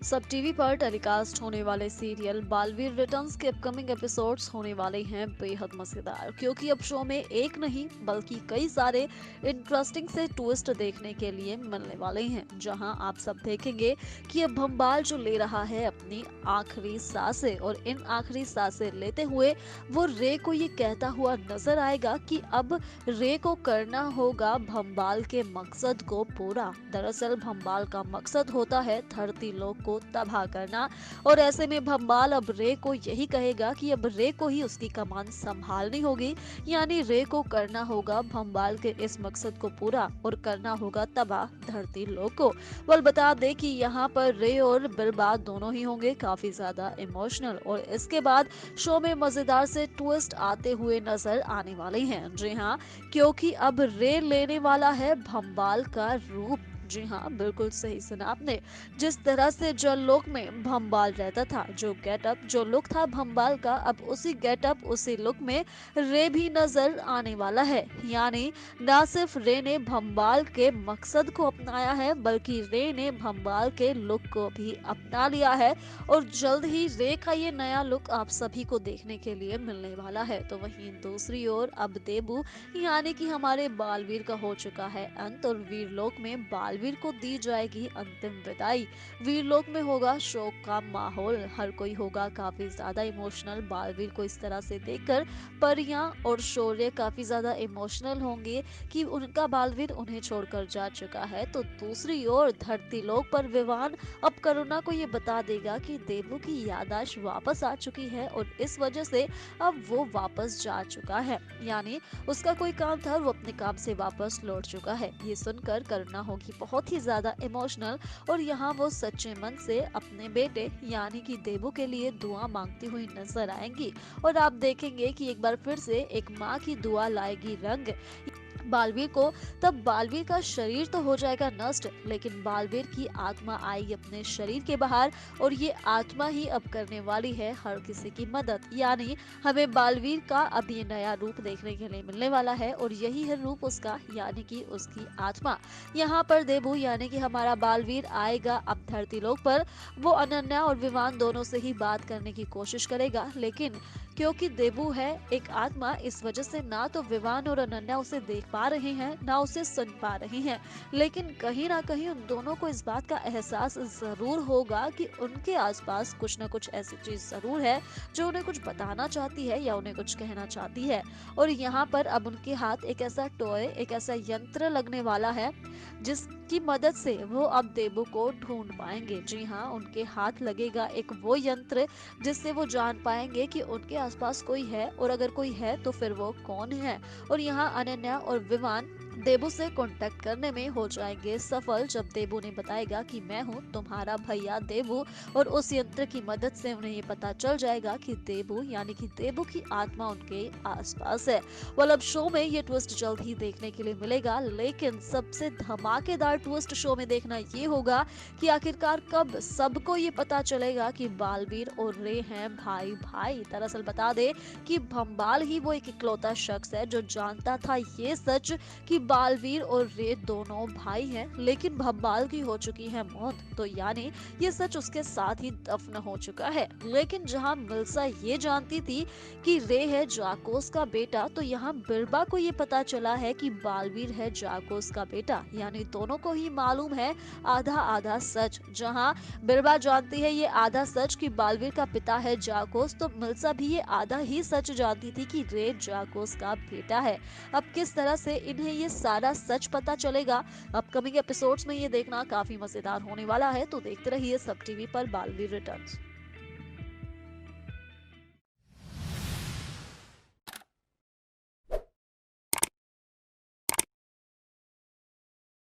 सब टीवी पर टेलीकास्ट होने वाले सीरियल बालवीर रिटर्न्स के अपकमिंग एपिसोड्स होने वाले हैं बेहद मजेदार, क्योंकि अब शो में एक नहीं बल्कि कई सारे इंटरेस्टिंग से ट्विस्ट देखने के लिए मिलने वाले हैं। जहां आप सब देखेंगे कि अब भंबाल जो ले रहा है अपनी आखिरी सांसें, और इन आखिरी सांसें लेते हुए वो रे को ये कहता हुआ नजर आएगा कि अब रे को करना होगा भंबाल के मकसद को पूरा। दरअसल भंबाल का मकसद होता है धरती लोक को तबाह करना, और ऐसे में भंबाल अब रे को यही कहेगा कि अब रे को ही उसकी कमान संभालनी होगी, यानी रे को करना होगा भंबाल के इस मकसद को पूरा और करना होगा तबाह धरती लोक को। वल बता दे कि यहाँ पर रे और बिरबा दोनों ही होंगे काफी ज्यादा इमोशनल, और इसके बाद शो में मजेदार से ट्विस्ट आते हुए नजर आने वाले हैं। जी हाँ, क्योंकि अब रे लेने वाला है भंबाल का रूप। जी हाँ, बिल्कुल सही सुना आपने। जिस तरह से जललोक में भंबाल रहता था, जो गेटअप जो लुक था भंबाल का, अब उसी गेटअप उसी लुक में रे भी नजर आने वाला है। यानी ना सिर्फ रे ने भंबाल के मकसद को अपनाया है, बल्कि रे ने भंबाल के लुक को भी अपना लिया है, और जल्द ही रे का ये नया लुक आप सभी को देखने के लिए मिलने वाला है। तो वहीं दूसरी ओर अब देबू यानी कि हमारे बालवीर का हो चुका है अंत, और वीरलोक में बालवीर को दी जाएगी अंतिम विदाई। वीरलोक में होगा शोक का माहौल, हर कोई होगा काफी ज्यादा इमोशनल बालवीर को इस तरह से देखकर। परियां और शौर्य काफी ज्यादा इमोशनल होंगे कि उनका बालवीर उन्हें छोड़कर जा चुका है। तो दूसरी ओर धरती लोक पर विवान अब करुणा को ये बता देगा कि देवू की याददाश्त वापस आ चुकी है, और इस वजह से अब वो वापस जा चुका है। यानी उसका कोई काम था और वो अपने काम से वापस लौट चुका है। ये सुनकर करुणा होगी बहुत ही ज्यादा इमोशनल, और यहाँ वो सच्चे मन से अपने बेटे यानी कि देवू के लिए दुआ मांगती हुई नजर आएंगी, और आप देखेंगे कि एक बार फिर से एक माँ की दुआ लाएगी रंग बालवीर को। तब बालवीर का शरीर तो हो जाएगा नष्ट, लेकिन बालवीर की आत्मा आएगी अपने शरीर के बाहर, और ये आत्मा ही अब करने वाली है हर किसी की मदद। यानी हमें बालवीर का अब ये नया रूप देखने के लिए मिलने वाला है, और यही है रूप उसका, यानी कि उसकी आत्मा। यहाँ पर देबू यानी कि हमारा बालवीर आएगा अब धरती लोक पर। वो अनन्या और विवान दोनों से ही बात करने की कोशिश करेगा, लेकिन क्योंकि देबू है एक आत्मा, इस वजह से ना तो विवान और अनन्या उसे देख पा रहे हैं, ना उसे सुन पा रहे हैं। लेकिन कहीं ना कहीं उन दोनों को इस बात का एहसास जरूर होगा कि उनके आसपास कुछ ना कुछ ऐसी चीज जरूर है जो उन्हें कुछ बताना चाहती है या उन्हें कुछ कहना चाहती है। और यहाँ पर अब उनके हाथ एक ऐसा टॉय, एक ऐसा यंत्र लगने वाला है जिसकी मदद से वो अब देबू को ढूंढ पाएंगे। जी हाँ, उनके हाथ लगेगा एक वो यंत्र जिससे वो जान पाएंगे कि उनके आसपास कोई है, और अगर कोई है तो फिर वो कौन है। और यहाँ अनन्या और विवान देबू से कांटेक्ट करने में हो जाएंगे सफल, जब देबू ने बताएगा कि मैं हूँ तुम्हारा भैया देबू, और उस यंत्र की मदद से उन्हें ये पता चल जाएगा कि देबू यानी कि देबू की आत्मा उनके आसपास है। वेल, अब शो में ये ट्विस्ट जल्द ही देखने के लिए मिलेगा, लेकिन सबसे धमाकेदार ट्विस्ट शो में देखना ये होगा कि आखिरकार कब सबको ये पता चलेगा कि बालवीर और रे हैं भाई भाई। दरअसल बता दे कि भंबाल ही वो एक इकलौता शख्स है जो जानता था ये सच कि बालवीर और रे दोनों भाई हैं, लेकिन भंबाल की हो चुकी है मौत। तो यानी ये सच उसके साथ ही दफन हो चुका है। लेकिन जहां मिल्सा ये जानती थी कि रे है जाकोस का बेटा, तो यहाँ बिरबा को ये पता चला है कि बालवीर है जाकोस का बेटा। यानी दोनों को ही मालूम है आधा आधा सच। जहाँ बिरबा जानती है ये आधा सच कि बालवीर का पिता है जाकोस, तो मिल्सा भी ये आधा ही सच जानती थी कि रे जाकोस का बेटा है। अब किस तरह से इन्हें ये सारा सच पता चलेगा, अपकमिंग एपिसोड्स में ये देखना काफी मजेदार होने वाला है। तो देखते रहिए सब टीवी पर बालवीर रिटर्न्स।